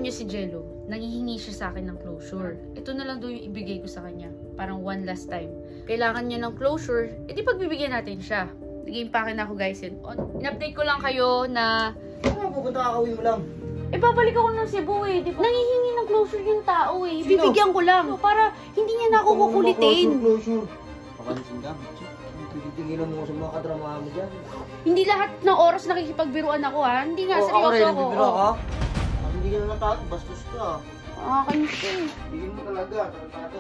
Alam niyo si Jello, nanghihingi siya sa akin ng closure. Ito na lang doon yung ibigay ko sa kanya. Parang one last time. Kailangan niya ng closure, edi pagbibigyan natin siya. Nag-iimpakin ako guys yun. In-update ko lang kayo na... Ano pupunta kakawin mo lang? Eh, babalik ako ng Cebu eh. Di ba? Nanghihingi ng closure yung tao eh. Bibigyan ko lang. So, para hindi niya na ako kukulitin. Closure. Papansin ka? Tigilan mo sa mga kadrama mo dyan. Hindi lahat ng oras nakikipagbiruan ako ha. Hindi nga, seryoso ako. Nagbibiro ka? Hindi ka na natakot, bastos ka. Kayo siya eh. Tigil mo talaga, tratado.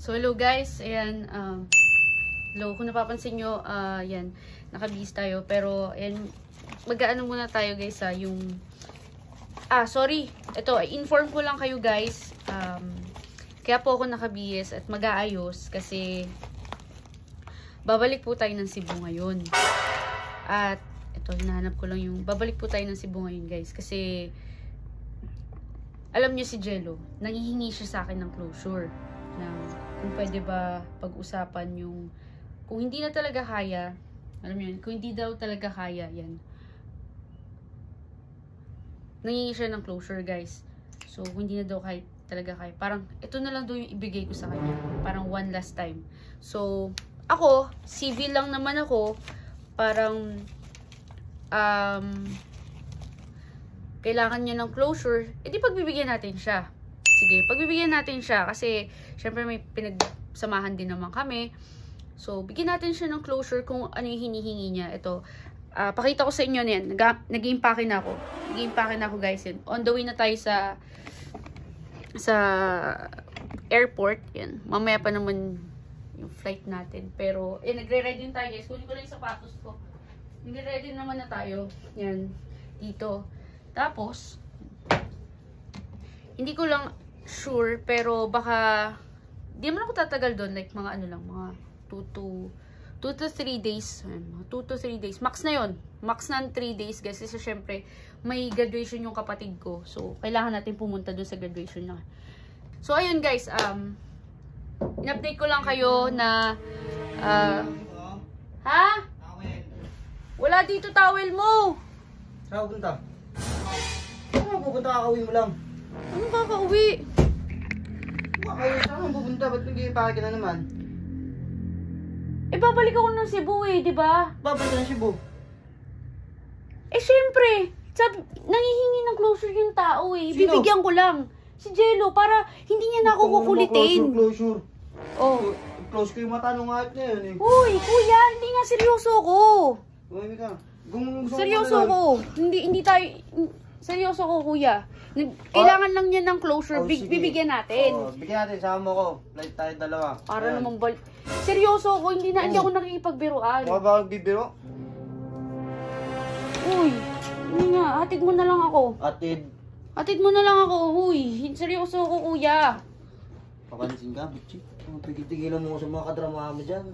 So, hello guys. Ayan, hello. Kung napapansin nyo, yan, nakabihis tayo. Pero, ayan, mag-aano muna tayo guys yung... sorry. Ito, inform ko lang kayo guys. Kaya po ako nakabihis at mag-aayos kasi babalik po tayo ng Cebu ngayon. At, ito, hinahanap ko lang yung... Babalik po tayo ng Cebu ngayon guys kasi alam nyo si Jello, nanghihingi siya sa akin ng closure. Na kung pwede ba pag-usapan yung kung hindi na talaga kaya, alam mo yun, kung hindi daw talaga kaya, yan. Nangingi siya ng closure, guys. So, kung hindi na daw talaga kaya, parang, ito na lang daw yung ibigay ko sa kanya. Parang one last time. So, ako, civil lang naman ako, parang, kailangan niya ng closure, edi pagbibigyan natin siya. Sige, pagbibigyan natin siya kasi syempre may pinagsamahan din naman kami. So, bigyan natin siya ng closure kung ano yung hinihingi niya. Ito, pakita ko sa inyo na yan. Nag-iimpake na ako. Nag-iimpake na ako guys yan. On the way na tayo sa airport. Yan. Mamaya pa naman yung flight natin. Pero, nagre-ready tayo guys. Kunin ko lang yung sapatos ko. Nagre-ready naman na tayo. Yan. Dito. Tapos, hindi ko lang sure, pero baka di naman ako tatagal doon, like mga ano lang, mga 2 to 3 days. 2 to 3 days. Max na yon. Max na 3 days guys. Kasi syempre, may graduation yung kapatid ko. So, kailangan natin pumunta doon sa graduation niya. So, ayun guys, in-update ko lang kayo na ha? Wala dito towel mo! Saan pupunta? Ano pupunta kakawin mo lang? Anong kakauwi? Saan pupunta? Ba't nag-iipake ka na naman? Eh, babalik ako ng Cebu eh, di ba? Babalik ka ng Cebu? Eh, syempre, nanghihingi ng closure yung tao eh. Sino? Bibigyan ko lang. Si Jello, para hindi niya na ako kukulitin. Closure. Oh. Close ko yung mata nung hayop na yun eh. Uy, kuya, hindi nga seryoso ko. Uy, ka. Seryoso ko. Hindi tayo... Seryoso ko, kuya. Kailangan lang niya ng closure. Bibigyan natin. Bigyan natin, sama mo ko. Flight tayo dalawa. Para namang seryoso ko, hindi ako nakikipagbiruan. Mukha ba magbibiro? Uy, hindi nga. Hatid mo na lang ako. Hatid mo na lang ako. Uy, seryoso ko, kuya. Papansin ka, bitchik. Tigilan mo sa mga kadrama mo dyan.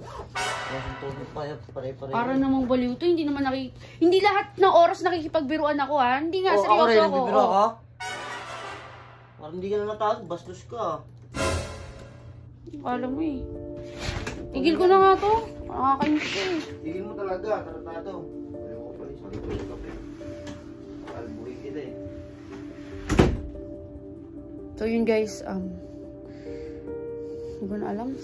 Pare-pare. Para namang baliw to, hindi lahat ng oras nakikipagbiruan ako ha. Hindi nga, seryoso ako. Nagbibiro ka? Parang hindi ka na natakot, bastos ka. Alam mo eh. Tigil ko na nga to. Nakakainis ko eh. Tigil mo talaga, tratado. Ayaw ko pala isang ito yung kape. Albuhin kita eh. So yun guys, hindi ko na alam.